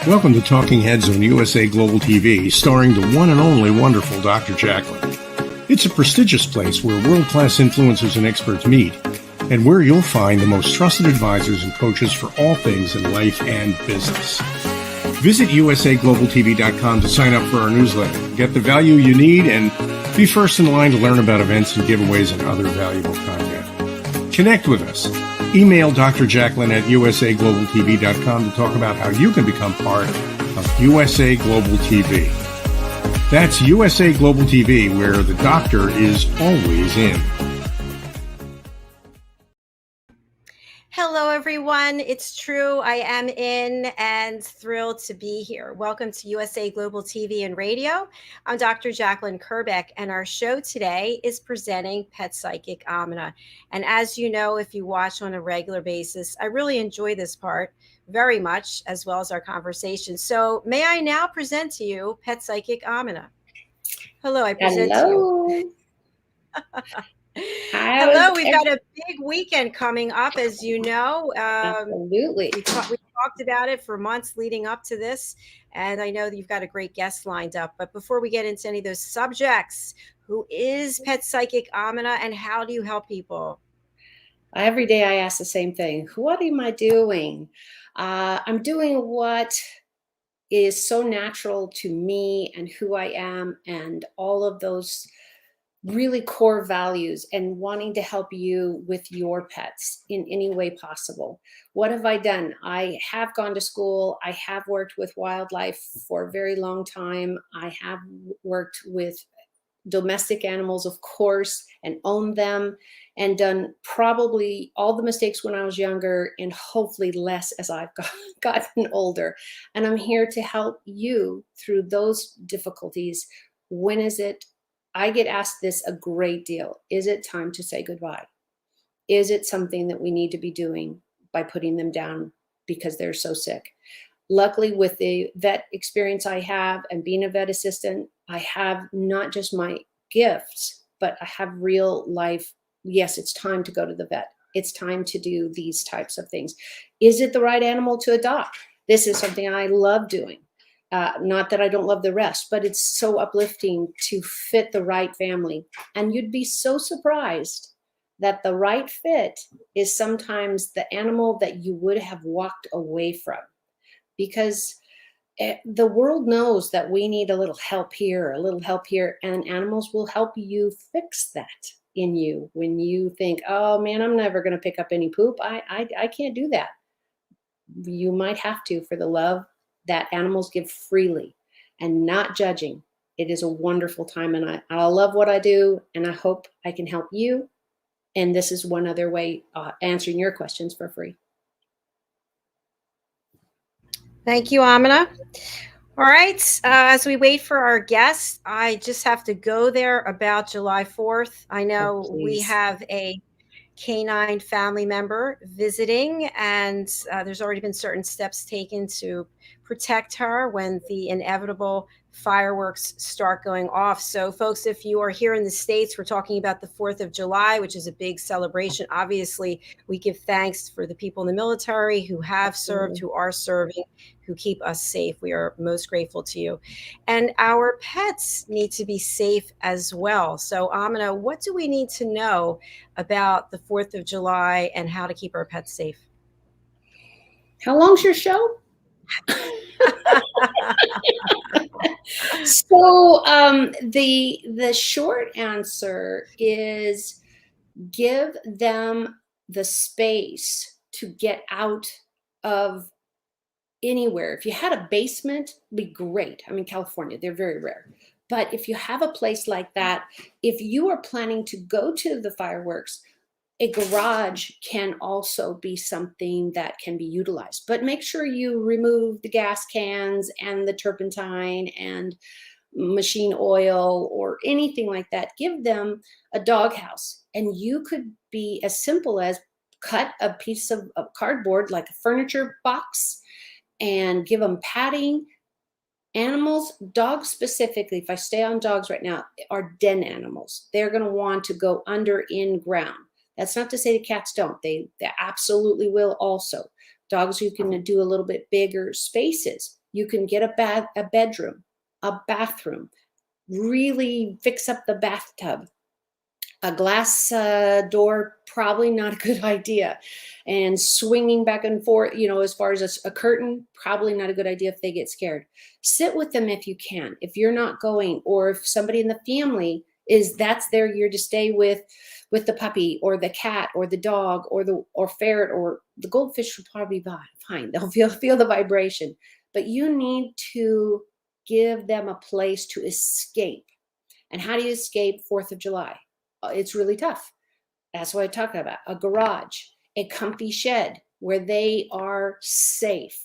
Welcome to Talking Heads on USA Global TV, starring the one and only wonderful Dr. JACALYN. It's a prestigious place where world-class influencers and experts meet, and where you'll find the most trusted advisors and coaches for all things in life and business. Visit usaglobaltv.com to sign up for our newsletter, get the value you need, and be first in line to learn about events and giveaways and other valuable content. Connect with us. Email Dr. JACALYN at usaglobaltv.com to talk about how you can become part of USA Global TV. That's USA Global TV, where the doctor is always in. Hello, everyone. It's true. I am in and thrilled to be here. Welcome to USA Global TV and Radio. I'm Dr. JACALYN KERBECK, and our show today is presenting Pet Psychic Aminah. And as you know, if you watch on a regular basis, I really enjoy this part very much, as well as our conversation. So may I now present to you Pet Psychic Aminah. Hello, I present to you. Hello, we've got a big weekend coming up, as you know. Absolutely. We talked about it for months leading up to this, and I know that you've got a great guest lined up. But before we get into any of those subjects, who is Pet Psychic Aminah, and how do you help people? Every day I ask the same thing. What am I doing? I'm doing what is so natural to me and who I am and all of those really core values, and wanting to help you with your pets in any way possible. What have I done? I have gone to school. I have worked with wildlife for a very long time. I have worked with domestic animals, of course, and owned them, and done probably all the mistakes when I was younger, and hopefully less as I've gotten older. And I'm here to help you through those difficulties. When is it? I get asked this a great deal. Is it time to say goodbye? Is it something that we need to be doing by putting them down because they're so sick? Luckily, with the vet experience I have and being a vet assistant, I have not just my gifts, but I have real life. Yes, it's time to go to the vet. It's time to do these types of things. Is it the right animal to adopt? This is something I love doing. Not that I don't love the rest, but it's so uplifting to fit the right family. And you'd be so surprised that the right fit is sometimes the animal that you would have walked away from, because the world knows that we need a little help here, a little help here, and animals will help you fix that in you. When you think, oh man, I'm never going to pick up any poop. I can't do that. You might have to, for the love that animals give freely and not judging. It is a wonderful time, and I love what I do, and I hope I can help you. And this is one other way answering your questions for free. Thank you, Aminah. All right, as we wait for our guests, I just have to go there about July 4th. I know we have a canine family member visiting, and there's already been certain steps taken to protect her when the inevitable fireworks start going off. So folks, if you are here in the States, we're talking about the 4th of July, which is a big celebration. Obviously, we give thanks for the people in the military who have served, who are serving, who keep us safe. We are most grateful to you. And our pets need to be safe as well. So Aminah, what do we need to know about the 4th of July and how to keep our pets safe? How long's your show? So the short answer is give them the space to get out of anywhere. If you had a basement, it'd be great. I mean, California, they're very rare. But if you have a place like that, if you are planning to go to the fireworks, a garage can also be something that can be utilized. But make sure you remove the gas cans and the turpentine and machine oil or anything like that. Give them a doghouse. And you could be as simple as cut a piece of cardboard, like a furniture box, and give them padding. Animals, dogs specifically, if I stay on dogs right now, are den animals. They're going to want to go under in ground. That's not to say the cats don't. They absolutely will also. Dogs, you can do a little bit bigger spaces. You can get a bedroom, a bathroom, really fix up the bathtub. A glass door, probably not a good idea. And swinging back and forth, as far as a curtain, probably not a good idea if they get scared. Sit with them if you can. If you're not going, or if somebody in the family that's their year to stay with the puppy or the cat or the dog or ferret or the goldfish, will probably be fine. They'll feel the vibration. But you need to give them a place to escape. And how do you escape 4th of July? It's really tough. That's what I talk about. A garage, a comfy shed where they are safe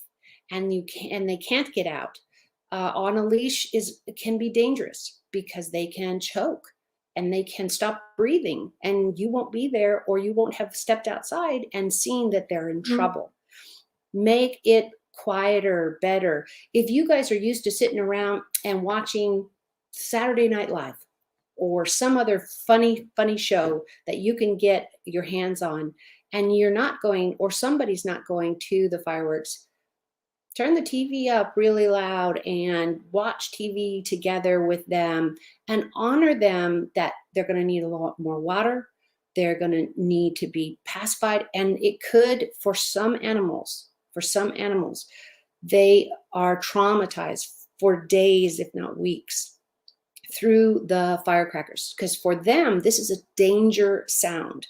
and they can't get out. On a leash can be dangerous because they can choke and they can stop breathing, and you won't be there, or you won't have stepped outside and seen that they're in trouble. Make it quieter, better. If you guys are used to sitting around and watching Saturday Night Live or some other funny show that you can get your hands on, and you're not going, or somebody's not going to the fireworks, turn the TV up really loud and watch TV together with them, and honor them that they're going to need a lot more water. They're going to need to be pacified. And it could, for some animals, they are traumatized for days, if not weeks, through the firecrackers, because for them, this is a danger sound.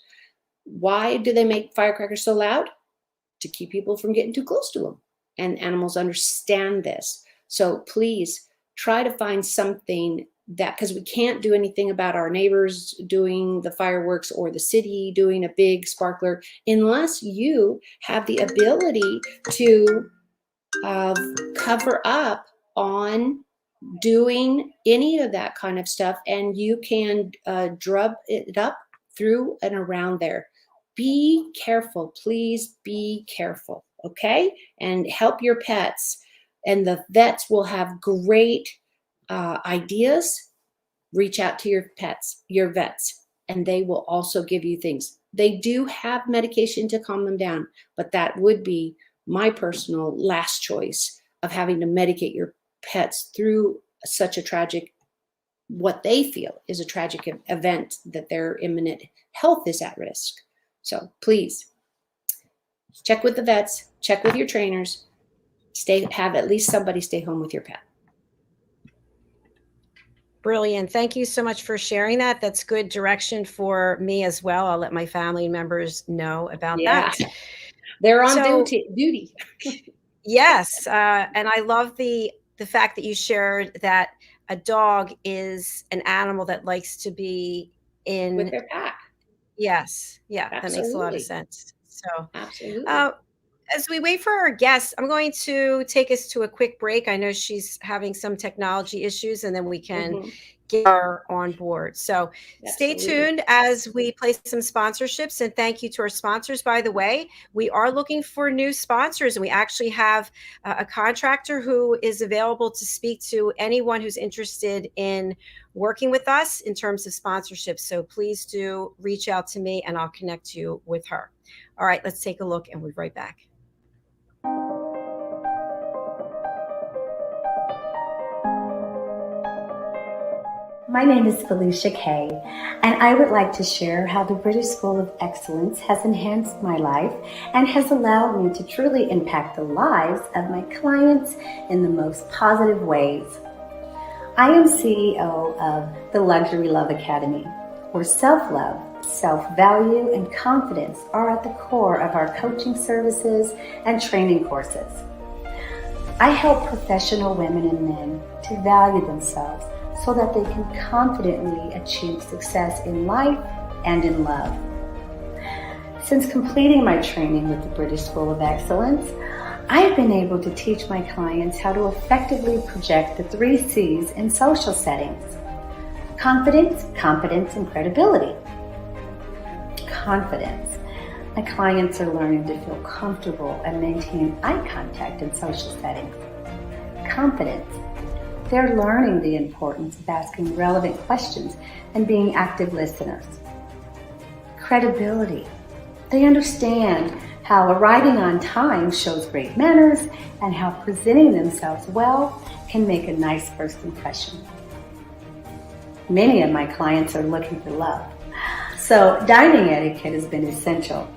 Why do they make firecrackers so loud? To keep people from getting too close to them. And animals understand this. So please try to find something that, because we can't do anything about our neighbors doing the fireworks or the city doing a big sparkler, unless you have the ability to cover up on doing any of that kind of stuff, and you can drub it up through and around there. Be careful, please be careful, okay? And help your pets, and the vets will have great ideas. Reach out to your vets, and they will also give you things. They do have medication to calm them down, but that would be my personal last choice of having to medicate your pets through such a tragic, what they feel is a tragic event, that their imminent health is at risk. So please check with the vets, check with your trainers, have at least somebody stay home with your pet. Brilliant. Thank you so much for sharing that. That's good direction for me as well. I'll let my family members know about that. They're on duty. Yes. And I love the fact that you shared that a dog is an animal that likes to be in with their pack. Yes. Yeah. Absolutely. That makes a lot of sense. So absolutely. As we wait for our guests, I'm going to take us to a quick break. I know she's having some technology issues, and then we can get her on board. So stay tuned as we place some sponsorships, and thank you to our sponsors. By the way, we are looking for new sponsors, and we actually have a contractor who is available to speak to anyone who's interested in working with us in terms of sponsorship. So please do reach out to me, and I'll connect you with her. All right, let's take a look, and we'll be right back. My name is Felicia Kay, and I would like to share how the British School of Excellence has enhanced my life and has allowed me to truly impact the lives of my clients in the most positive ways. I am CEO of the Luxury Love Academy, where self-love, self-value, and confidence are at the core of our coaching services and training courses. I help professional women and men to value themselves so that they can confidently achieve success in life and in love. Since completing my training with the British School of Excellence, I have been able to teach my clients how to effectively project the 3 C's in social settings: confidence, competence, and credibility. Confidence. My clients are learning to feel comfortable and maintain eye contact in social settings. Competence. They're learning the importance of asking relevant questions and being active listeners. Credibility. They understand how arriving on time shows great manners, and how presenting themselves well can make a nice first impression. Many of my clients are looking for love, so dining etiquette has been essential.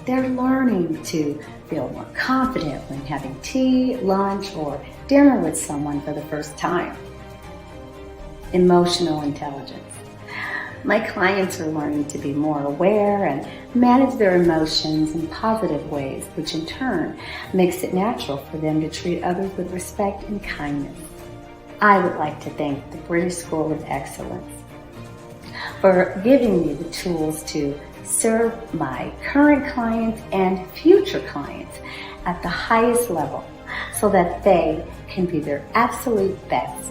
They're learning to feel more confident when having tea, lunch, or dinner with someone for the first time. Emotional intelligence. My clients are learning to be more aware and manage their emotions in positive ways, which in turn makes it natural for them to treat others with respect and kindness. I would like to thank the British School of Excellence for giving me the tools to serve my current clients and future clients at the highest level so that they can be their absolute best.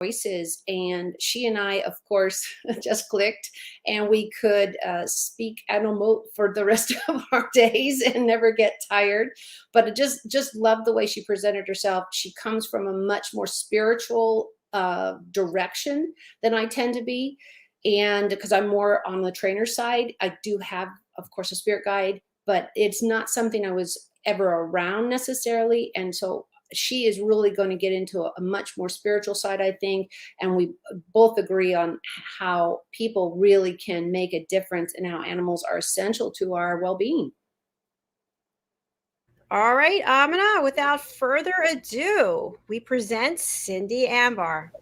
voices, and she and I, of course, just clicked, and we could speak and emote for the rest of our days and never get tired. But I just love the way she presented herself. She comes from a much more spiritual direction than I tend to be, and because I'm more on the trainer side, I do have, of course, a spirit guide, but it's not something I was ever around necessarily. And so she is really going to get into a much more spiritual side, I think. And we both agree on how people really can make a difference and how animals are essential to our well-being. All right, Aminah, without further ado, we present Cindie Ambar.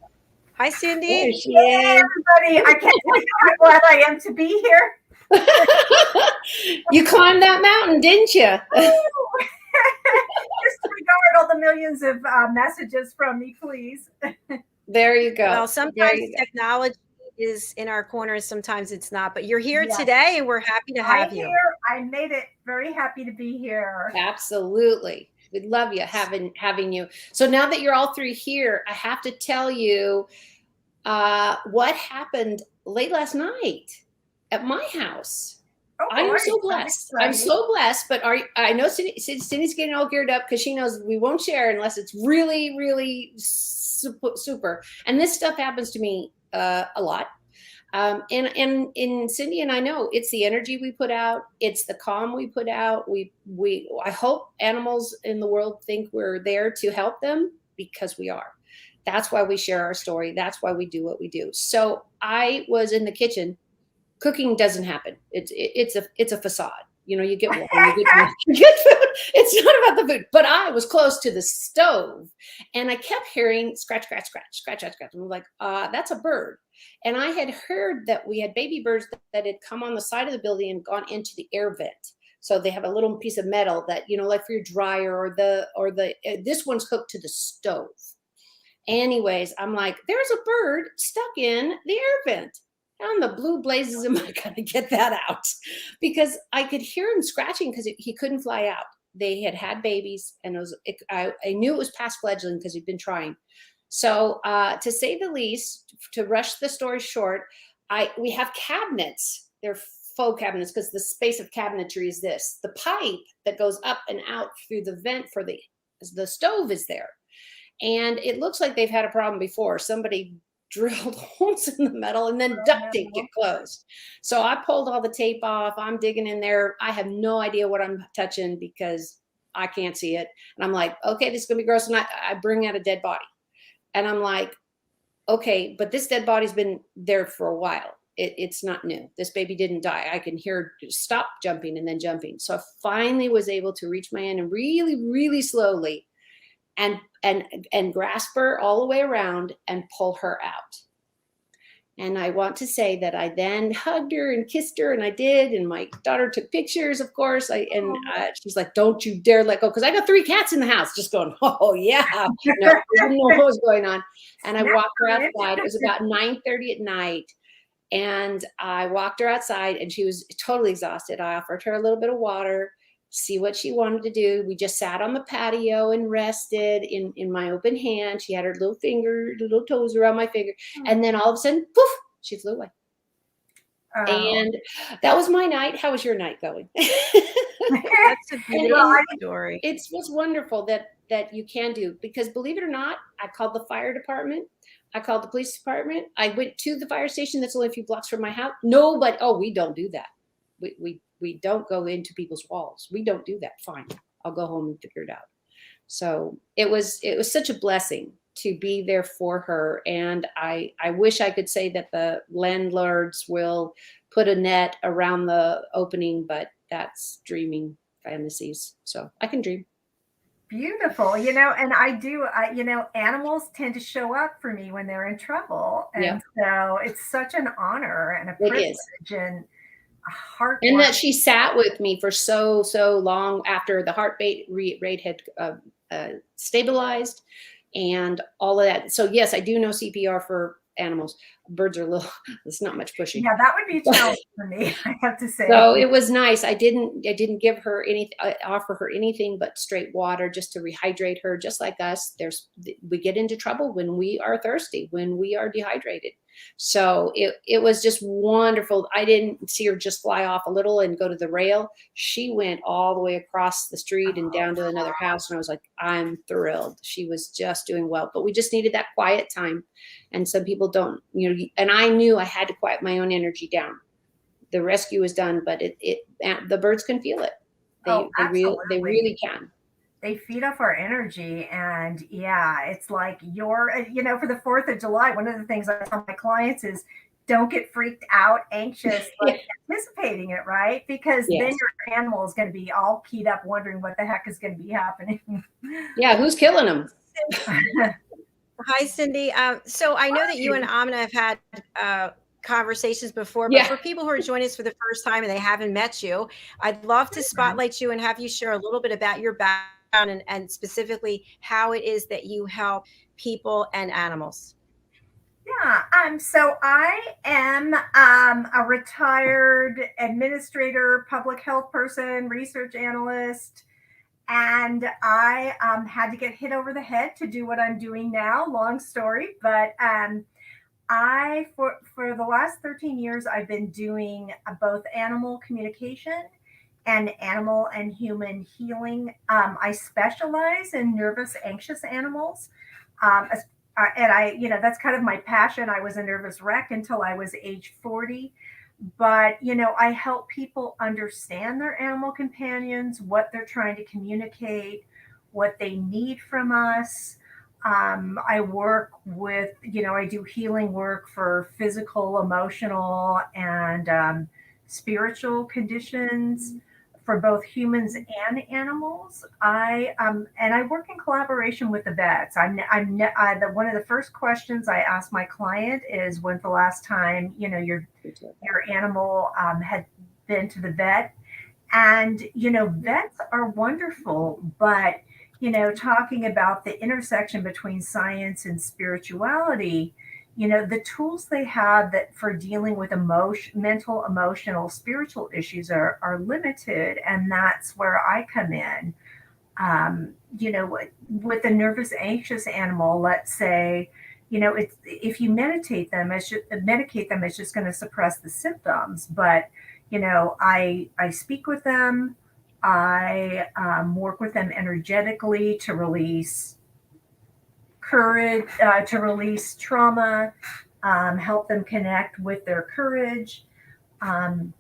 Hi, Cindie. There she Hey, is. everybody. I can't tell you how glad I am to be here. You climbed that mountain, didn't you? Disregard all the millions of messages from me, please. There you go. Well, sometimes technology is in our corner and sometimes it's not. But you're here Yes. today, and we're happy to have you. I made it. Very happy to be here. Absolutely. We'd love you having you. So now that you're all three here, I have to tell you what happened late last night at my house. Oh, I'm so blessed. I'm so blessed. But I know Cindy's getting all geared up because she knows we won't share unless it's really, really super. And this stuff happens to me a lot. And in Cindie and I know it's the energy we put out. It's the calm we put out. I hope animals in the world think we're there to help them, because we are. That's why we share our story. That's why we do what we do. So I was in the kitchen. Cooking doesn't happen. It's a facade. You know, you get water, you get food. It's not about the food. But I was close to the stove, and I kept hearing scratch. I'm like, that's a bird. And I had heard that we had baby birds that had come on the side of the building and gone into the air vent. So they have a little piece of metal that, you know, like for your dryer or this one's hooked to the stove. Anyways, I'm like, there's a bird stuck in the air vent. How in the blue blazes am I going to get that out? Because I could hear him scratching because he couldn't fly out. They had babies, and I knew it was past fledgling because he'd been trying. So to say the least, to rush the story short, we have cabinets. They're faux cabinets because the space of cabinetry is this. The pipe that goes up and out through the vent for the stove is there. And it looks like they've had a problem before. Somebody drilled holes in the metal and then duct taped it closed. So I pulled all the tape off. I'm digging in there. I have no idea what I'm touching because I can't see it. And I'm like, okay, this is going to be gross. And I bring out a dead body. And I'm like, okay, but this dead body's been there for a while. It's not new. This baby didn't die. I can hear stop jumping and then jumping. So I finally was able to reach my hand and really, really slowly and grasp her all the way around and pull her out. And I want to say that I then hugged her and kissed her, and I did. And my daughter took pictures, of course. She's like, "Don't you dare let go," because I got 3 cats in the house, just going, "Oh yeah." No, I didn't know what was going on. And I walked her outside. It was about 9:30 at night, and I walked her outside, and she was totally exhausted. I offered her a little bit of water, see what she wanted to do. We just sat on the patio and rested in my open hand. She had her little toes around my finger. And then all of a sudden, poof, she flew away. Oh. And that was my night. How was your night going? That's a beautiful story. It was wonderful that you can do, because believe it or not, I called the fire department. I called the police department. I went to the fire station that's only a few blocks from my house. Nobody, we don't do that. We don't go into people's walls. We don't do that. Fine. I'll go home and figure it out. So it was such a blessing to be there for her. And I wish I could say that the landlords will put a net around the opening, but that's dreaming fantasies. So I can dream. Beautiful. And I do, animals tend to show up for me when they're in trouble. And so it's such an honor and a privilege and and that she sat with me for so long after the heart rate had stabilized and all of that. So yes, I do know CPR for animals. Birds are it's not much pushing. Yeah, that would be a challenge for me, I have to say. So it was nice. I didn't give her offer her anything but straight water just to rehydrate her. Just like us, we get into trouble when we are thirsty, when we are dehydrated. So it was just wonderful. I didn't see her just fly off a little and go to the rail. She went all the way across the street and down to another house. And I was like, I'm thrilled. She was just doing well, but we just needed that quiet time. And some people don't, and I knew I had to quiet my own energy down. The rescue was done, but the birds can feel it. They really can. They feed off our energy. And it's like for the 4th of July, one of the things I tell my clients is don't get freaked out, anxious, anticipating it, right? Because then your animal is going to be all keyed up, wondering what the heck is going to be happening. Yeah, who's killing them? Hi, Cindie. So I know that you and Aminah have had conversations before, but for people who are joining us for the first time and they haven't met you, I'd love to spotlight you and have you share a little bit about your background and specifically how it is that you help people and animals. Yeah. So I am a retired administrator, public health person, research analyst, and I had to get hit over the head to do what I'm doing now. Long story, but I for the last 13 years I've been doing both animal communication and animal and human healing. I specialize in nervous, anxious animals. And I, that's kind of my passion. I was a nervous wreck until I was age 40. But, I help people understand their animal companions, what they're trying to communicate, what they need from us. I work with, I do healing work for physical, emotional, and spiritual conditions for both humans and animals. And I work in collaboration with the vets. One of the first questions I ask my client is, when's the last time your animal had been to the vet? And vets are wonderful, but talking about the intersection between science and spirituality, the tools they have that for dealing with mental, emotional, spiritual issues are limited. And that's where I come in. With a nervous, anxious animal, let's say, if you medicate them, it's just going to suppress the symptoms. But, I speak with them. I work with them energetically to release courage, to release trauma, help them connect with their courage. And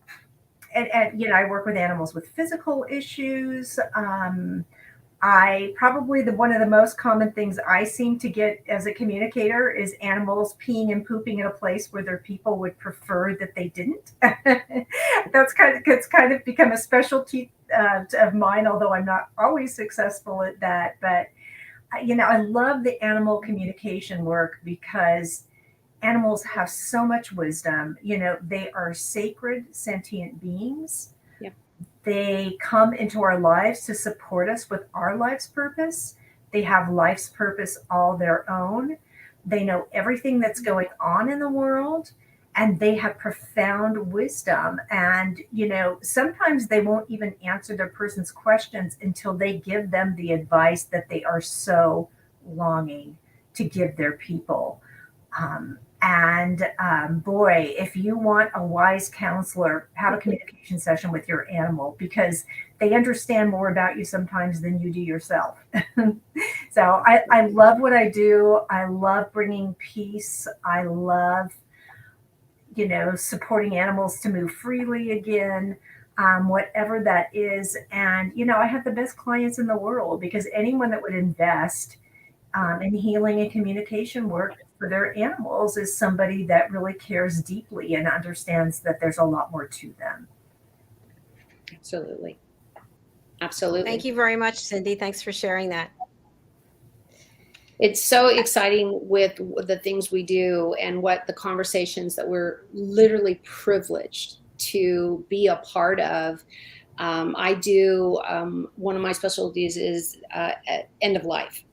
I work with animals with physical issues. One of the most common things I seem to get as a communicator is animals peeing and pooping in a place where their people would prefer that they didn't. It's kind of become a specialty of mine, although I'm not always successful at that. But I love the animal communication work because animals have so much wisdom. They are sacred, sentient beings. They come into our lives to support us with our life's purpose. They have life's purpose all their own. They know everything that's going on in the world, and they have profound wisdom. And, sometimes they won't even answer their person's questions until they give them the advice that they are so longing to give their people. Boy, if you want a wise counselor, have a communication session with your animal, because they understand more about you sometimes than you do yourself. So I love what I do. I love bringing peace. I love, supporting animals to move freely again, whatever that is. And, I have the best clients in the world, because anyone that would invest in healing and communication work for their animals is somebody that really cares deeply and understands that there's a lot more to them. Absolutely. Absolutely. Thank you very much, Cindie. Thanks for sharing that. It's so exciting with the things we do and what the conversations that we're literally privileged to be a part of. I do, one of my specialties is end of life.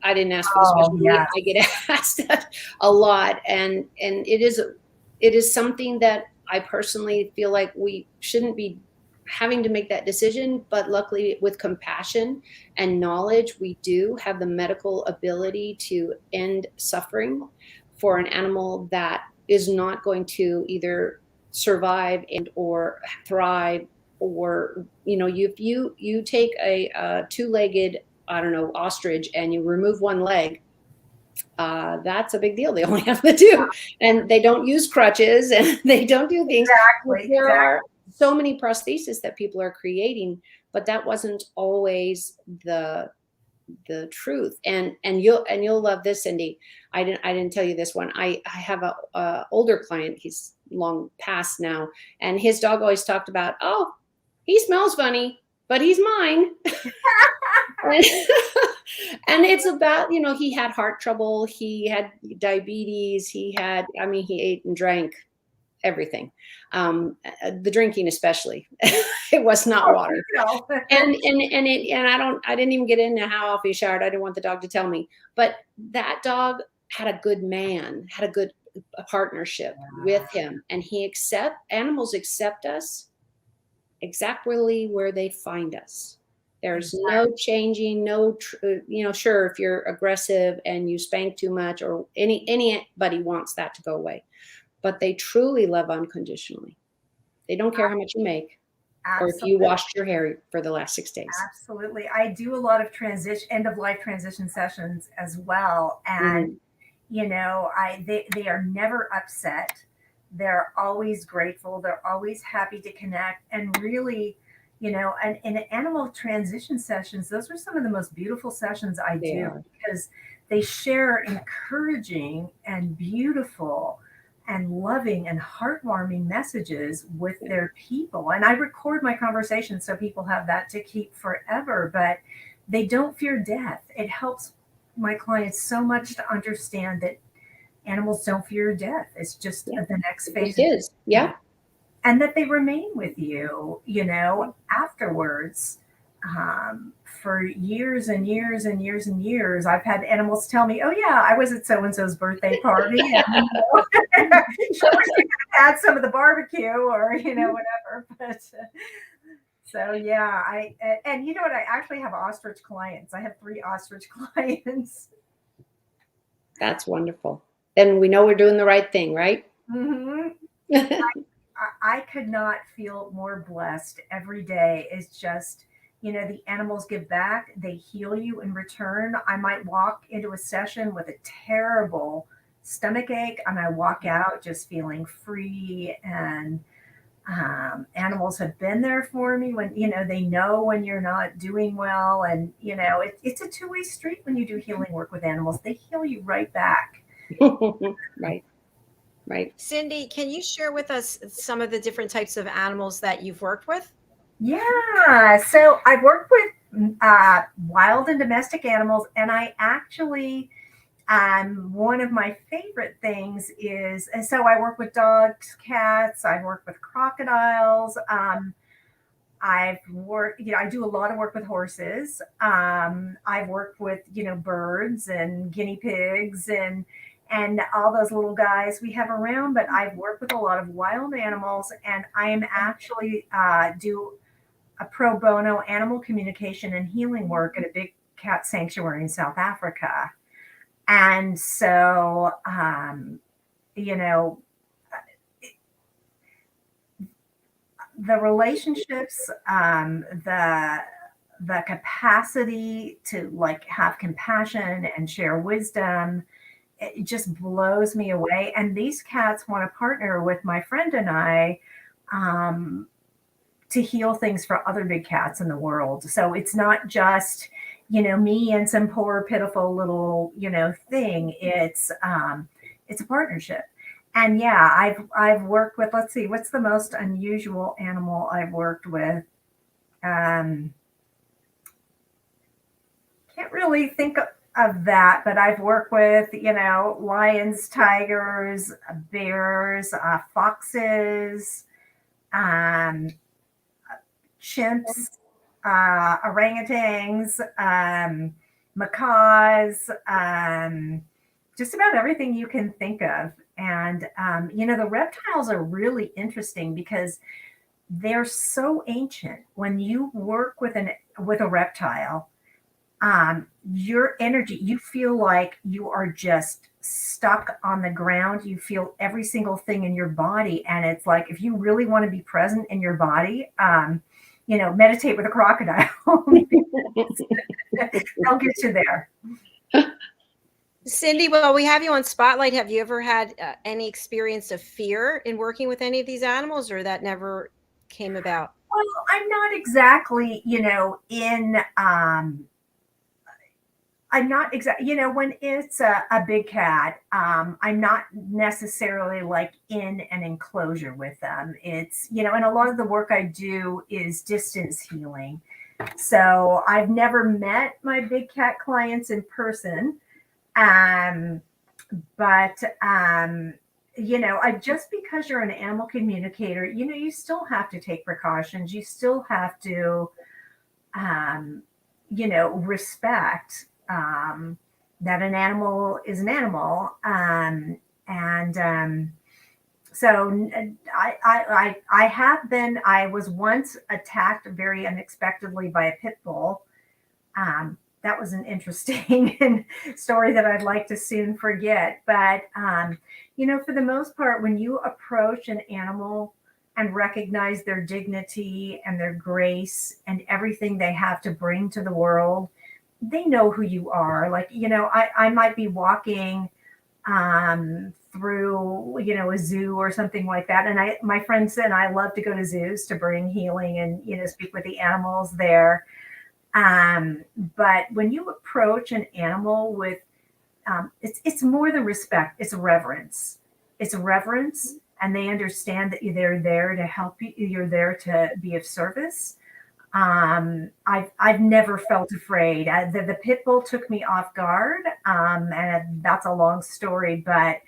I didn't ask for the specialty. Yes. I get asked that a lot, and it is something that I personally feel like we shouldn't be having to make that decision. But luckily, with compassion and knowledge, we do have the medical ability to end suffering for an animal that is not going to either survive and or thrive, or if you take a two-legged, I don't know, ostrich, and you remove one leg, that's a big deal. They only have the two, and they don't use crutches, and they don't do things. Exactly. There are so many prostheses that people are creating, but that wasn't always the truth. And you'll love this, Cindie. I didn't tell you this one. I have a older client. He's long past now, and his dog always talked about, oh, he smells funny, but he's mine. And it's about, he had heart trouble, he had diabetes, he ate and drank everything. The drinking especially. It was not water. And I didn't even get into how often he showered. I didn't want the dog to tell me. But that dog had a good man, had a good a partnership with him, and animals accept us exactly where they find us. There's no changing, sure, if you're aggressive and you spank too much, or anybody wants that to go away, but they truly love unconditionally. They don't care how much you make. Absolutely. Or if you washed your hair for the last 6 days. Absolutely. I do a lot of end of life transition sessions as well. And, they are never upset. They're always grateful. They're always happy to connect. And really, and in animal transition sessions, those are some of the most beautiful sessions I do, because they share encouraging and beautiful and loving and heartwarming messages with their people. And I record my conversations so people have that to keep forever, but they don't fear death. It helps my clients so much to understand that animals don't fear death. It's just the next phase. It is. Yeah. And that they remain with you, afterwards. For years and years and years and years, I've had animals tell me, "Oh yeah, I was at so and so's birthday party, and sure, you could have had some of the barbecue, or whatever." But so yeah, and you know what? I actually have ostrich clients. I have 3 ostrich clients. That's wonderful. Then we know we're doing the right thing, right? Mm-hmm. I could not feel more blessed every day. It's just, the animals give back. They heal you in return. I might walk into a session with a terrible stomach ache, and I walk out just feeling free. And animals have been there for me when, they know when you're not doing well. And, it's a two-way street when you do healing work with animals. They heal you right back. Right. Cindie, can you share with us some of the different types of animals that you've worked with? Yeah. So I've worked with wild and domestic animals, and I actually, one of my favorite things is, and so I work with dogs, cats, I've worked with crocodiles. I've worked, I do a lot of work with horses. I've worked with, birds and guinea pigs and all those little guys we have around, but I've worked with a lot of wild animals, and I am actually do a pro bono animal communication and healing work at a big cat sanctuary in South Africa. And so, the relationships, the capacity to have compassion and share wisdom, it just blows me away. And these cats want to partner with my friend and I to heal things for other big cats in the world. So it's not just, me and some poor, pitiful little, thing. It's a partnership. And yeah, I've worked with, let's see, what's the most unusual animal I've worked with? Can't really think of that, but I've worked with, lions, tigers, bears, foxes, chimps, orangutans, macaws, just about everything you can think of. And, the reptiles are really interesting because they're so ancient. When you work with a reptile, your energy, you feel like you are just stuck on the ground. You feel every single thing in your body. And it's like, if you really want to be present in your body, meditate with a crocodile. They'll get you there. Cindie, well, we have you on Spotlight. Have you ever had any experience of fear in working with any of these animals, or that never came about? Well, I'm not exactly, I'm not exactly, when it's a big cat, I'm not necessarily in an enclosure with them. It's, and a lot of the work I do is distance healing. So I've never met my big cat clients in person. But just because you're an animal communicator, you still have to take precautions. You still have to, respect that an animal is an animal. And so I was once attacked very unexpectedly by a pit bull. That was an interesting story that I'd like to soon forget. But, for the most part, when you approach an animal and recognize their dignity and their grace and everything they have to bring to the world, they know who you are. Like, I might be walking through, a zoo or something like that. And my friend said, I love to go to zoos to bring healing and, speak with the animals there. But when you approach an animal with, it's more than respect, it's reverence. It's reverence, and they understand that they're there to help you. You're there to be of service. I've never felt afraid. The pit bull took me off guard, and that's a long story. But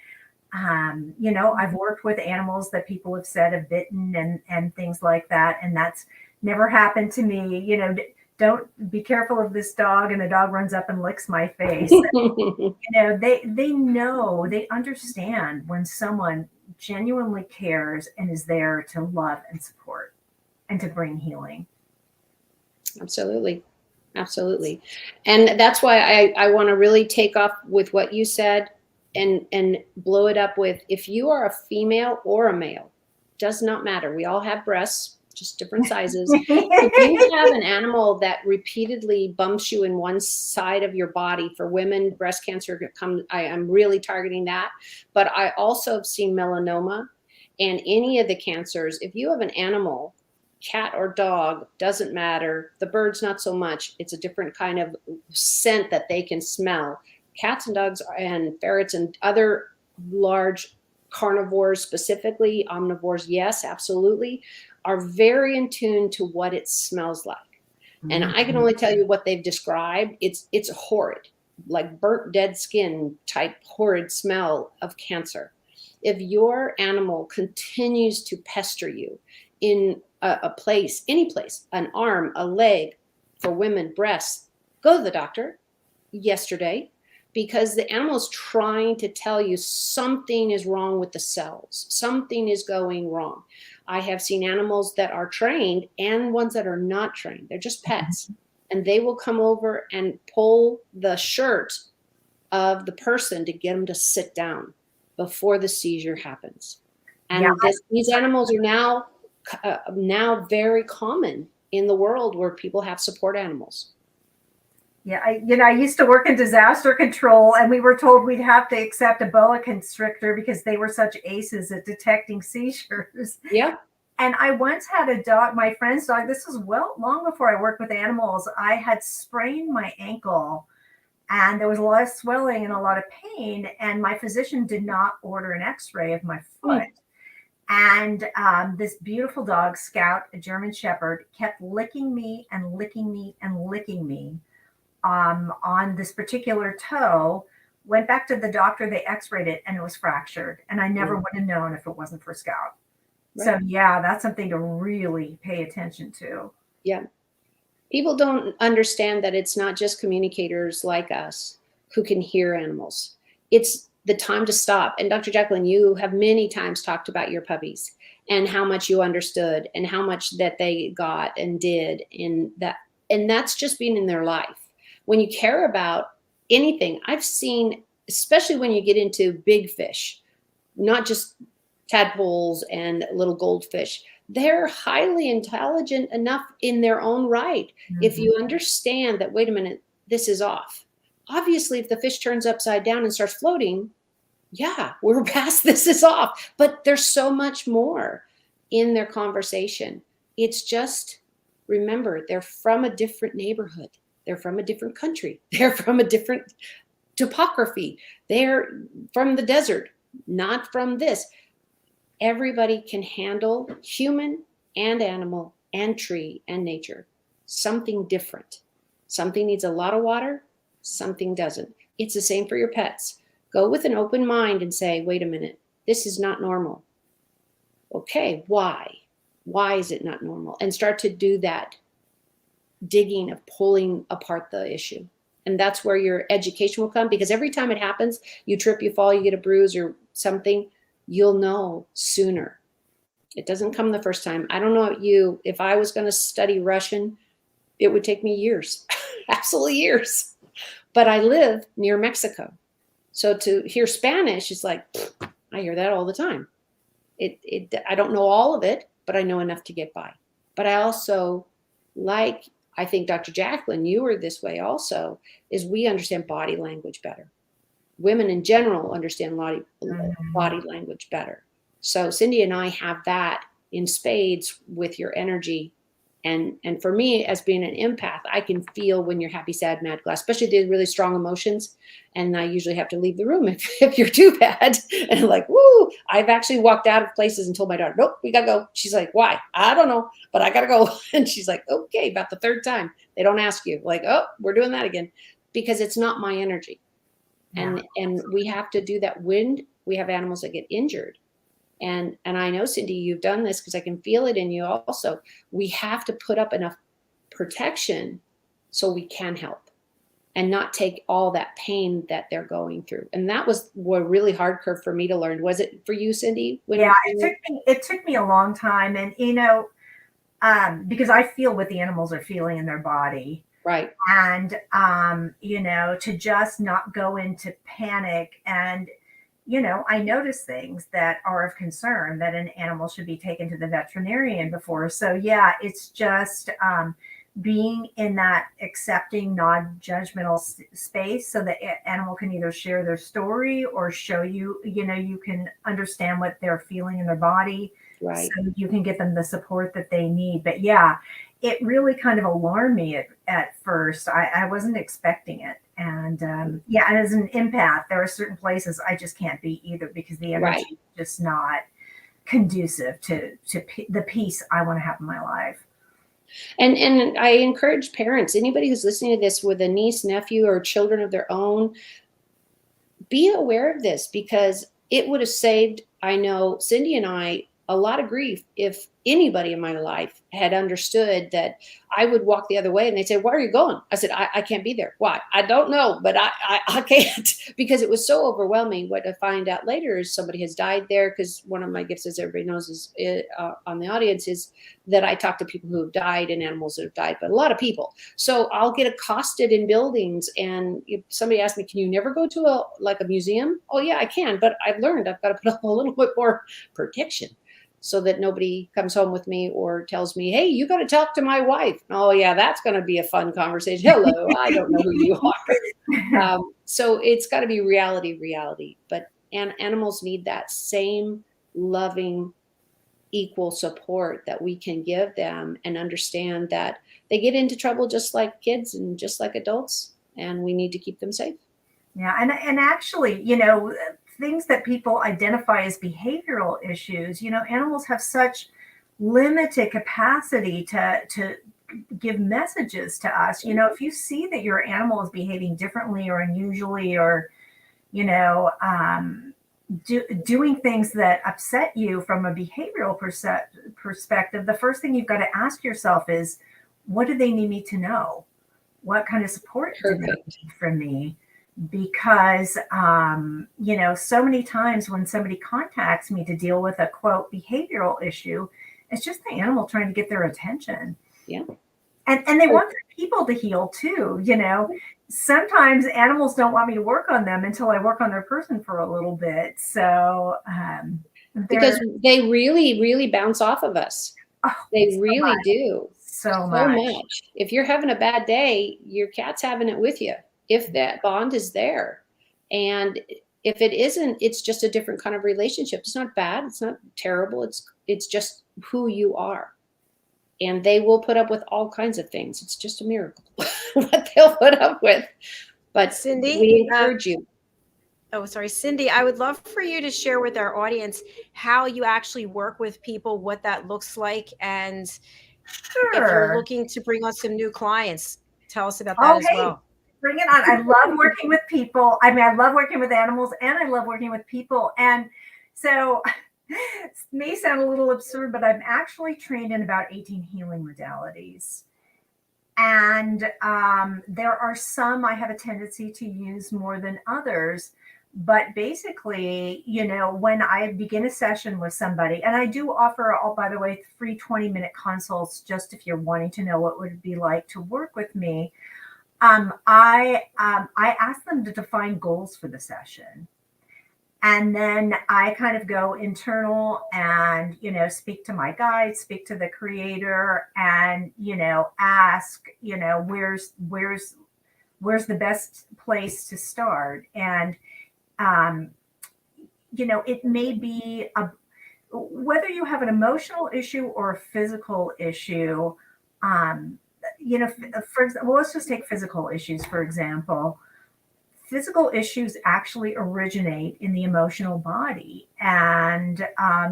I've worked with animals that people have said have bitten and things like that, and that's never happened to me. Don't be careful of this dog, and the dog runs up and licks my face. They understand when someone genuinely cares and is there to love and support and to bring healing. Absolutely. Absolutely. And that's why I want to really take off with what you said and blow it up with, if you are a female or a male, does not matter. We all have breasts, just different sizes. If you have an animal that repeatedly bumps you in one side of your body, for women, breast cancer I'm really targeting that. But I also have seen melanoma and any of the cancers. If you have an animal, cat or dog, doesn't matter. The birds, not so much. It's a different kind of scent that they can smell. Cats and dogs and ferrets and other large carnivores, specifically omnivores, yes, absolutely, are very in tune to what it smells like. And I can only tell you what they've described. It's horrid, like burnt dead skin type horrid smell of cancer. If your animal continues to pester you in a place, any place, an arm, a leg, for women, breasts, go to the doctor yesterday, because the animal is trying to tell you something is wrong with the cells. Something is going wrong. I have seen animals that are trained and ones that are not trained. They're just pets. And they will come over and pull the shirt of the person to get them to sit down before the seizure happens. And these animals are now very common in the world where people have support animals. Yeah, I used to work in disaster control, and we were told we'd have to accept a boa constrictor because they were such aces at detecting seizures. Yeah. And I once had a dog, my friend's dog, this was long before I worked with animals. I had sprained my ankle, and there was a lot of swelling and a lot of pain, and my physician did not order an x-ray of my foot. And this beautiful dog, Scout, a German Shepherd, kept licking me and licking me and licking me on this particular toe. Went back to the doctor, they x-rayed it, and it was fractured. And I never would have known if it wasn't for Scout. Right. So yeah, that's something to really pay attention to. Yeah. People don't understand that it's not just communicators like us who can hear animals. It's the time to stop. And Dr. JACALYN, you have many times talked about your puppies and how much you understood and how much that they got and did in that. And that's just being in their life. When you care about anything, I've seen, especially when you get into big fish, not just tadpoles and little goldfish, they're highly intelligent enough in their own right. If you understand that, wait a minute, this is off. Obviously, if the fish turns upside down and starts floating, yeah, we're past this is off. But there's so much more in their conversation. It's just, remember, they're from a different neighborhood. They're from a different country. They're from a different topography. They're from the desert, not from this. Everybody can handle human and animal and tree and nature. Something different. Something needs a lot of water. Something doesn't. It's the same for your pets. Go with an open mind and say, wait a minute, this is not normal. Okay, why? Why is it not normal? And start to do that digging of pulling apart the issue. And that's where your education will come, because every time it happens, you trip, you fall, you get a bruise or something, you'll know sooner. It doesn't come the first time. I don't know about you. If I was going to study Russian, it would take me years, absolutely years. But I live near Mexico. So to hear Spanish is like, I hear that all the time. I don't know all of it, but I know enough to get by. But I also I think Dr. JACALYN, you were this way also, is we understand body language better. Women in general understand body language better. So Cindie and I have that in spades with your energy. And for me, as being an empath, I can feel when you're happy, sad, mad, glad, especially the really strong emotions. And I usually have to leave the room if you're too bad. And I'm like, woo, I've actually walked out of places and told my daughter, nope, we got to go. She's like, why? I don't know, but I got to go. And she's like, okay, about the third time. They don't ask you, like, oh, we're doing that again, because it's not my energy. And we have to do that when we have animals that get injured. And I know, Cindie, you've done this because I can feel it in you also. We have to put up enough protection so we can help and not take all that pain that they're going through. And that was a really hard curve for me to learn. Was it for you, Cindie? It took me a long time. And, because I feel what the animals are feeling in their body. Right. And, to just not go into panic. And, I notice things that are of concern that an animal should be taken to the veterinarian before. So yeah, it's just being in that accepting, non-judgmental space so that animal can either share their story or show you, you can understand what they're feeling in their body. Right. So you can get them the support that they need. But yeah, it really kind of alarmed me at first. I wasn't expecting it. And and as an empath, there are certain places I just can't be either because the energy is just not conducive to the peace I want to have in my life. And I encourage parents, anybody who's listening to this with a niece, nephew, or children of their own, be aware of this, because it would have saved, I know, Cindie and I, a lot of grief if anybody in my life had understood that I would walk the other way and they'd say, why are you going? I said, I can't be there. Why? I don't know, but I can't, because it was so overwhelming. What I find out later is somebody has died there, because one of my gifts, as everybody knows, is on the audience, is that I talk to people who have died and animals that have died, but a lot of people. So I'll get accosted in buildings, and if somebody asks me, can you never go to a museum? Oh yeah, I can, but I've learned I've got to put up a little bit more protection, so that nobody comes home with me or tells me, hey, you got to talk to my wife. Oh yeah, that's going to be a fun conversation. Hello, I don't know who you are. So it's got to be reality. But animals need that same loving, equal support that we can give them, and understand that they get into trouble just like kids and just like adults, and we need to keep them safe. Yeah, and actually, things that people identify as behavioral issues, animals have such limited capacity to give messages to us. If you see that your animal is behaving differently or unusually, or, doing things that upset you from a behavioral perspective, the first thing you've got to ask yourself is, what do they need me to know? What kind of support do they need from me? Because, so many times when somebody contacts me to deal with a quote behavioral issue, it's just the animal trying to get their attention. Yeah. And they want their people to heal too. Sometimes animals don't want me to work on them until I work on their person for a little bit. So, because they really, really bounce off of us. Oh, they really do. So much. If you're having a bad day, your cat's having it with you, if that bond is there. And if it isn't, it's just a different kind of relationship. It's not bad. It's not terrible. It's just who you are. And they will put up with all kinds of things. It's just a miracle what they'll put up with. But Cindie, we encourage you. Oh, sorry, Cindie, I would love for you to share with our audience how you actually work with people, what that looks like, and if you're looking to bring on some new clients, tell us about that as well. Bring it on. I love working with people. I mean, I love working with animals, and I love working with people. And so it may sound a little absurd, but I'm actually trained in about 18 healing modalities. And there are some I have a tendency to use more than others. But basically, you know, when I begin a session with somebody, and I do offer, oh, by the way, free 20-minute consults, just if you're wanting to know what it would be like to work with me. I ask them to define goals for the session. And then I kind of go internal and, you know, speak to my guide, speak to the creator, and, you know, ask, you know, where's the best place to start. And, you know, it may be whether you have an emotional issue or a physical issue. You know, for example, let's just take physical issues, for example. Physical issues actually originate in the emotional body. And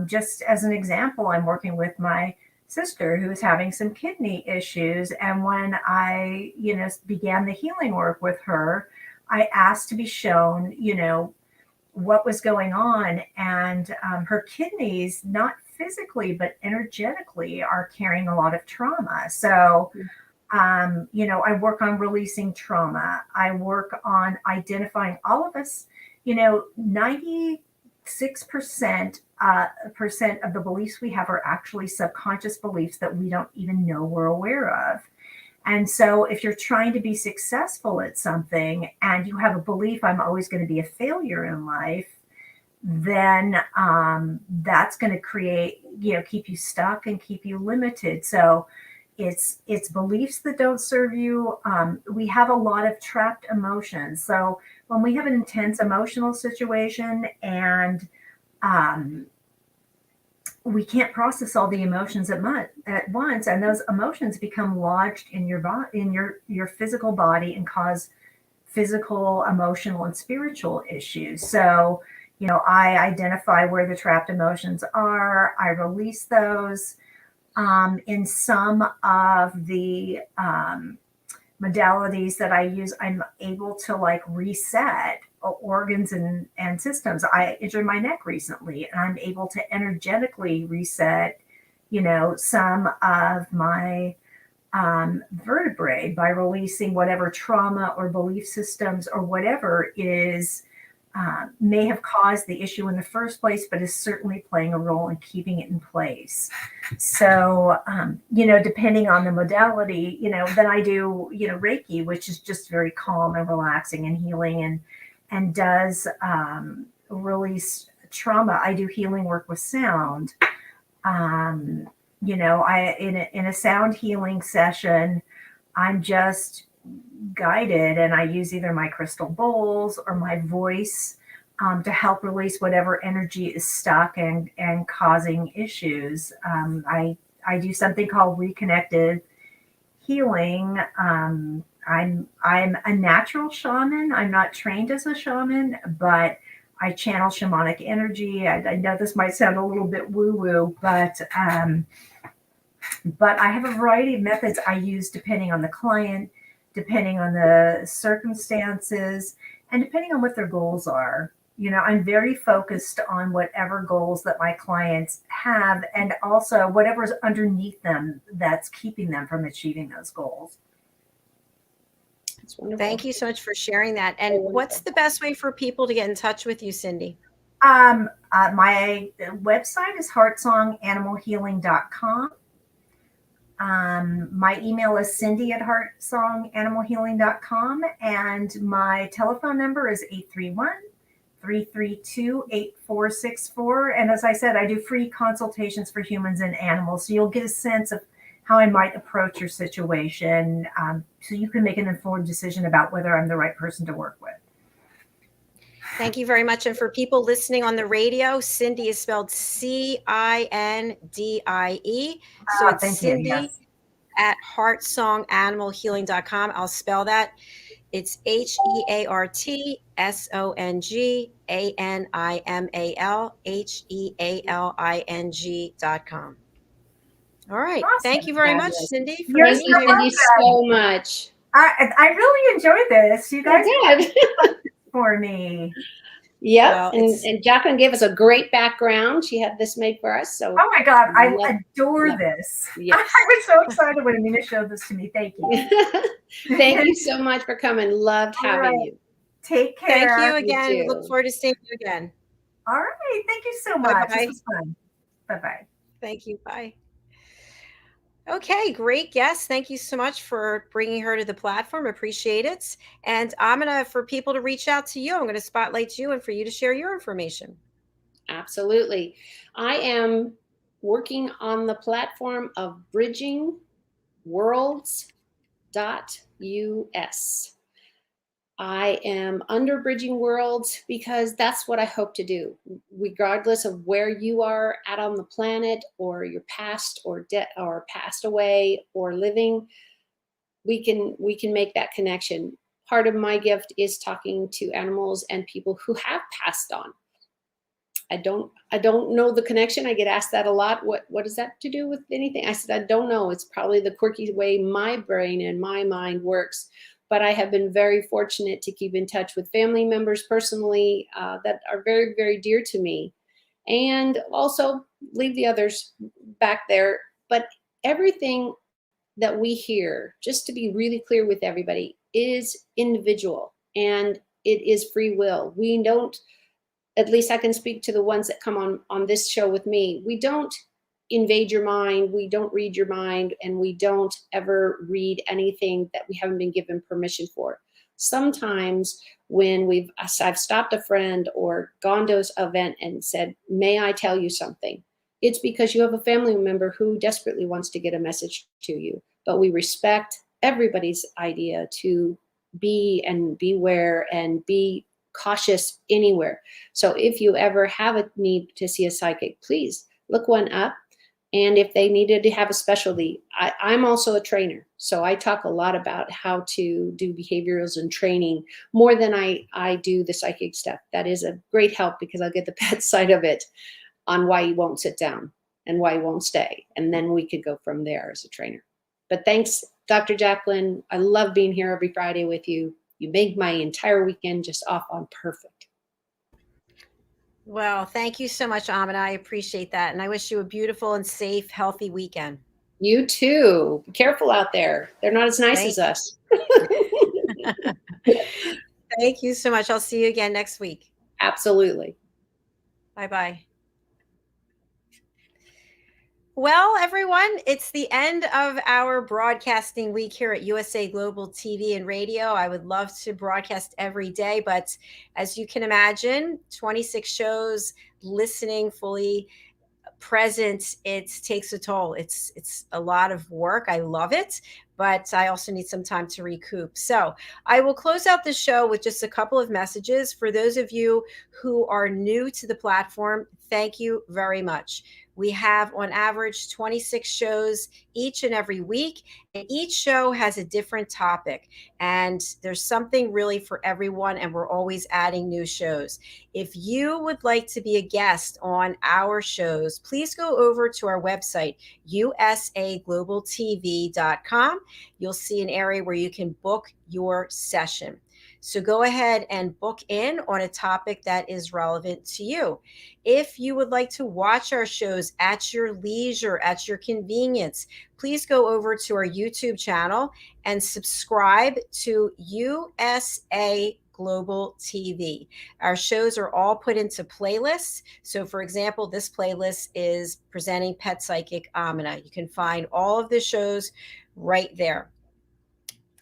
just as an example, I'm working with my sister who is having some kidney issues. And when I, you know, began the healing work with her, I asked to be shown, you know, what was going on. And her kidneys, not physically, but energetically, are carrying a lot of trauma. So, you know, I work on releasing trauma. I work on identifying all of us, you know, 96% of the beliefs we have are actually subconscious beliefs that we don't even know we're aware of. And so if you're trying to be successful at something and you have a belief, I'm always going to be a failure in life, then that's going to create, you know, keep you stuck and keep you limited. So it's beliefs that don't serve you. We have a lot of trapped emotions. So when we have an intense emotional situation and we can't process all the emotions at once, and those emotions become lodged in your body, in your physical body, and cause physical, emotional, and spiritual issues. So, you know, I identify where the trapped emotions are. I release those. In some of the modalities that I use, I'm able to like reset organs and systems. I injured my neck recently, and I'm able to energetically reset, you know, some of my vertebrae by releasing whatever trauma or belief systems or whatever is may have caused the issue in the first place, but is certainly playing a role in keeping it in place. So, you know, depending on the modality, you know, then I do, you know, Reiki, which is just very calm and relaxing and healing, and does release trauma. I do healing work with sound. You know, in a sound healing session, I'm just guided, and I use either my crystal bowls or my voice to help release whatever energy is stuck and causing issues. I do something called reconnected healing. I'm a natural shaman. I'm not trained as a shaman, but I channel shamanic energy. I know this might sound a little bit woo-woo, but I have a variety of methods I use depending on the client, depending on the circumstances, and depending on what their goals are. You know, I'm very focused on whatever goals that my clients have, and also whatever's underneath them that's keeping them from achieving those goals. Thank you so much for sharing that. And what's the best way for people to get in touch with you, Cindie? My website is heartsonganimalhealing.com. My email is cindy@heartsonganimalhealing.com, and my telephone number is 831-332-8464. And as I said, I do free consultations for humans and animals, so you'll get a sense of how I might approach your situation, so you can make an informed decision about whether I'm the right person to work with. Thank you very much. And for people listening on the radio, Cindie is spelled Cindie. So it's Cindie at heartsonganimalhealing.com. I'll spell that. It's Heartsonganimalhealing.com. All right. Awesome. Thank you very much, Cindie. Thank you, Cindie, so much. I really enjoyed this. You guys did for me. Yeah, well, and JACALYN gave us a great background. She had this made for us. So, oh my God, I adore this. Yes. I was so excited when Aminah showed this to me. Thank you. Thank you so much for coming. Loved having you. Take care. Thank you again. We look forward to seeing you again. All right. Thank you so much. Bye-bye. This was fun. Bye-bye. Thank you. Bye. Okay, great guest. Thank you so much for bringing her to the platform. Appreciate it. And Aminah, for people to reach out to you, I'm going to spotlight you and for you to share your information. Absolutely. I am working on the platform of bridgingworlds.us. I am under Bridging Worlds because that's what I hope to do. Regardless of where you are at on the planet, or you're past or or passed away or living, we can make that connection. Part of my gift is talking to animals and people who have passed on. I don't know the connection. I get asked that a lot. What does that to do with anything? I said, I don't know. It's probably the quirky way my brain and my mind works. But I have been very fortunate to keep in touch with family members personally that are very, very dear to me, and also leave the others back there. But everything that we hear, just to be really clear with everybody, is individual and it is free will. We don't, at least I can speak to the ones that come on this show with me, we don't invade your mind, we don't read your mind, and we don't ever read anything that we haven't been given permission for. Sometimes when I've stopped a friend or gone to an event and said, may I tell you something? It's because you have a family member who desperately wants to get a message to you. But we respect everybody's idea to be and beware and be cautious anywhere. So if you ever have a need to see a psychic, please look one up. And if they needed to have a specialty, I'm also a trainer. So I talk a lot about how to do behaviorals and training more than I do the psychic stuff. That is a great help because I'll get the pet side of it on why you won't sit down and why you won't stay. And then we could go from there as a trainer. But thanks, Dr. JACALYN. I love being here every Friday with you. You make my entire weekend just off on perfect. Well, thank you so much, Aminah. I appreciate that. And I wish you a beautiful and safe, healthy weekend. You too. Be careful out there. They're not as nice as us. Thank you so much. I'll see you again next week. Absolutely. Bye-bye. Well, everyone, it's the end of our broadcasting week here at USA Global TV and Radio. I would love to broadcast every day, but as you can imagine, 26 shows, listening fully present, it takes a toll. It's a lot of work. I love it, but I also need some time to recoup. So I will close out the show with just a couple of messages. For those of you who are new to the platform, thank you very much. We have on average 26 shows each and every week, and each show has a different topic, and there's something really for everyone, and we're always adding new shows. If you would like to be a guest on our shows, please go over to our website, usaglobaltv.com. You'll see an area where you can book your session. So go ahead and book in on a topic that is relevant to you. If you would like to watch our shows at your leisure, at your convenience, please go over to our YouTube channel and subscribe to USA Global TV. Our shows are all put into playlists. So for example, this playlist is presenting Pet Psychic Aminah. You can find all of the shows right there.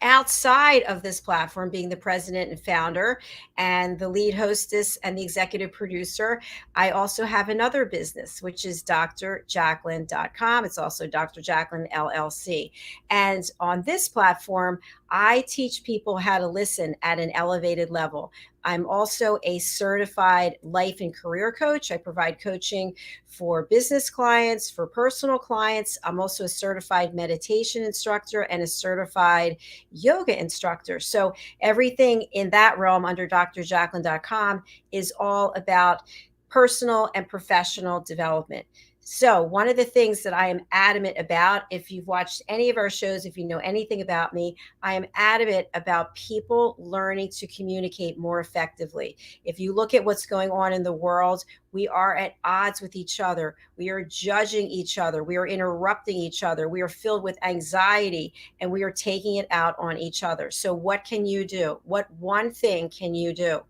Outside of this platform, being the president and founder and the lead hostess and the executive producer, I also have another business, which is drjacalyn.com. It's also Dr. JACALYN LLC. And on this platform, I teach people how to listen at an elevated level. I'm also a certified life and career coach. I provide coaching for business clients, for personal clients. I'm also a certified meditation instructor and a certified yoga instructor. So everything in that realm under drjacalyn.com is all about personal and professional development. So one of the things that I am adamant about, if you've watched any of our shows, if you know anything about me, I am adamant about people learning to communicate more effectively. If you look at what's going on in the world, we are at odds with each other. We are judging each other. We are interrupting each other. We are filled with anxiety, and we are taking it out on each other. So what can you do? What one thing can you do?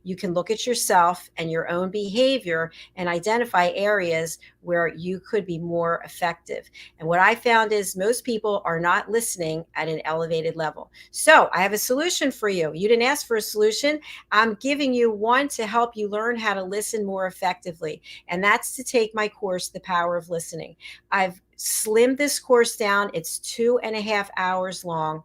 You can look at yourself and your own behavior and identify areas where you could be more effective. And what I found is most people are not listening at an elevated level. So I have a solution for you. You didn't ask for a solution. I'm giving you one to help you learn how to listen more effectively. And that's to take my course, The Power of Listening. I've slimmed this course down. It's 2.5 hours long.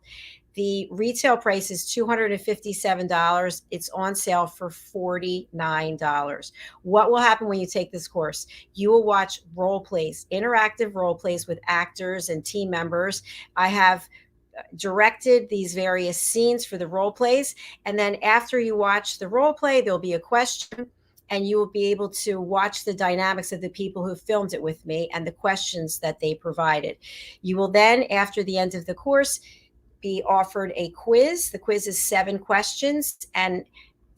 The retail price is $257. It's on sale for $49. What will happen when you take this course? You will watch role plays, interactive role plays with actors and team members. I have directed these various scenes for the role plays. And then after you watch the role play, there'll be a question, and you will be able to watch the dynamics of the people who filmed it with me and the questions that they provided. You will then, after the end of the course, be offered a quiz. The quiz is 7 questions, and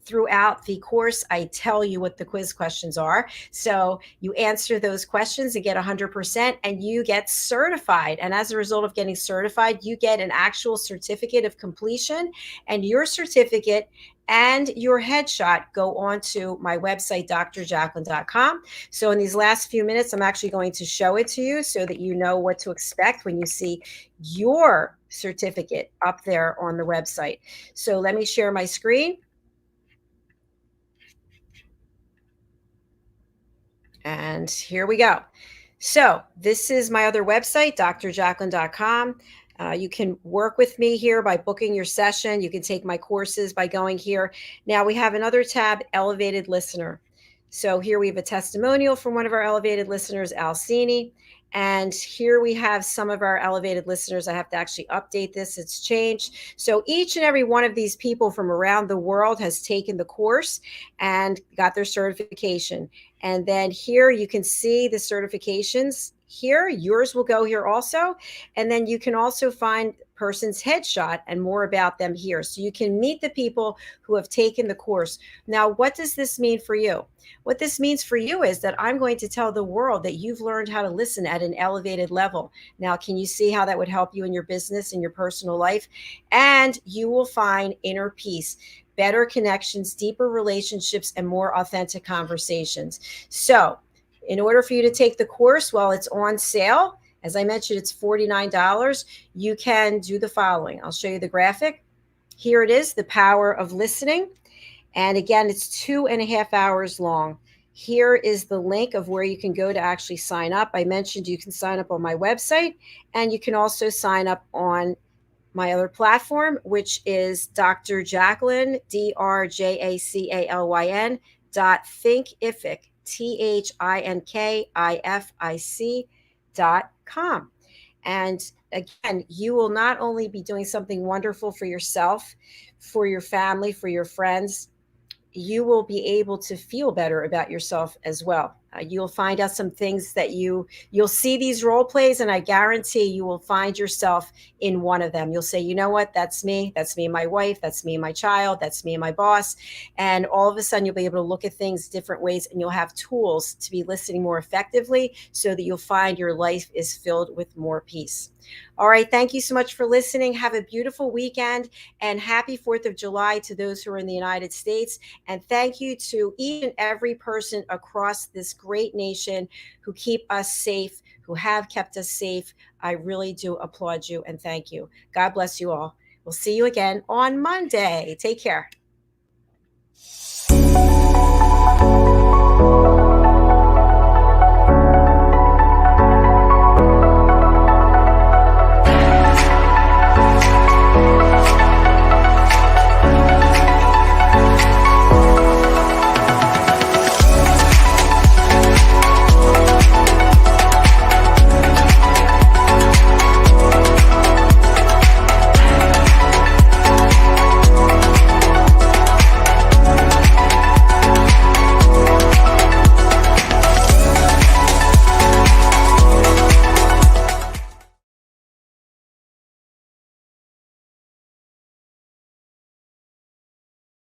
throughout the course, I tell you what the quiz questions are. So you answer those questions and get 100%, and you get certified. And as a result of getting certified, you get an actual certificate of completion, and your certificate and your headshot go onto my website, drjacalyn.com. So in these last few minutes, I'm actually going to show it to you so that you know what to expect when you see your certificate up there on the website. So let me share my screen. And here we go. So this is my other website, drjacalyn.com. You can work with me here by booking your session. You can take my courses by going here. Now we have another tab, Elevated Listener. So here we have a testimonial from one of our elevated listeners, Alcini. And here we have some of our elevated listeners. I have to actually update this. It's changed. So each and every one of these people from around the world has taken the course and got their certification. And then here you can see the certifications here. Yours will go here also. And then you can also find person's headshot and more about them here. So you can meet the people who have taken the course. Now, what does this mean for you? What this means for you is that I'm going to tell the world that you've learned how to listen at an elevated level. Now, can you see how that would help you in your business, in your personal life? And you will find inner peace, better connections, deeper relationships, and more authentic conversations. So in order for you to take the course while it's on sale, as I mentioned, it's $49. You can do the following. I'll show you the graphic. Here it is, The Power of Listening. And again, it's 2.5 hours long. Here is the link of where you can go to actually sign up. I mentioned you can sign up on my website, and you can also sign up on my other platform, which is Dr. JACALYN, DRJACALYN .thinkific, THINKIFIC.com. And again, you will not only be doing something wonderful for yourself, for your family, for your friends, you will be able to feel better about yourself as well. You'll find out some things that you'll see these role plays, and I guarantee you will find yourself in one of them. You'll say, you know what, that's me and my wife, that's me and my child, that's me and my boss. And all of a sudden you'll be able to look at things different ways, and you'll have tools to be listening more effectively so that you'll find your life is filled with more peace. All right. Thank you so much for listening. Have a beautiful weekend, and happy 4th of July to those who are in the United States. And thank you to each and every person across this great nation who keep us safe, who have kept us safe. I really do applaud you and thank you. God bless you all. We'll see you again on Monday. Take care.